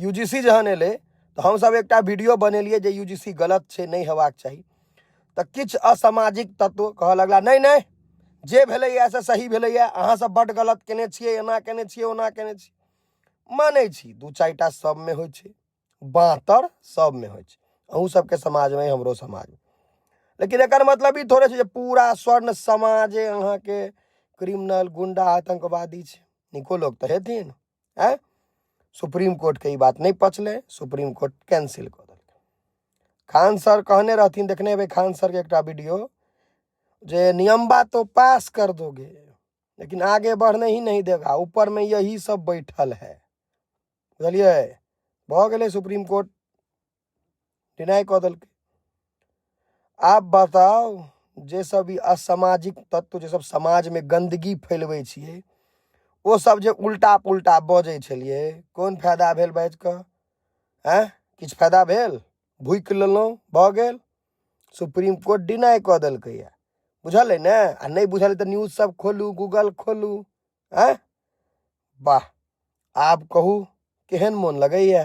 UGC जहन एले तो हम सब एक वीडियो बनेलिए जे यूजीसी गलत है, नहीं हेबाक चाहिए। तो किछ असामाजिक तत्व कह लगला नहीं नहीं जे भेलैया से सही भेलैया, अहाँ सब बड गलत केने छियै, एना केने छियै, ओना केने छियै। मानै छी दू चारिटा सब में होइ छै, बातर सब में होइ छै, अहूँ सबके समाज में, हमरो समाज में। लेकिन एकर मतलब ई थोड़े छै जे पूरा स्वर्ण समाज अहाँ के क्रिमिनल, गुंडा, आतंकवादी छै। निको लोग तो हेथिन। है सुप्रीम कोर्ट के ई बात नहीं पचले, सुप्रीम कोर्ट कैंसिल कर दिल। खान सर कहने रहथिन, देखने हेबै खान सर के एक वीडियो, जे नियम तो पास कर दोगे लेकिन आगे बढ़ने ही नहीं देगा, ऊपर में यही सब बैठल है। बुझलिए, भ गेलै, सुप्रीम कोर्ट डिनाई कऽ देलकै। आप बताओ, जे सब ई असामाजिक तत्व, जे सब समाज में गंदगी फैलबै छियै, वो सब जे उल्टा पुल्टा बजै छलियै, कोन फायदा भेल बाजि कऽ? हैं किछ फायदा भेल? भूकि लेलहुँ, भऽ गेल। सुप्रीम कोर्ट डिनाई कऽ देलकैया। बुझल है ने? आ नहीं बुझल है तो न्यूज सब खोलू, गूगल खोलू। हैं वाह, आब कहू केहन मोन लगैया?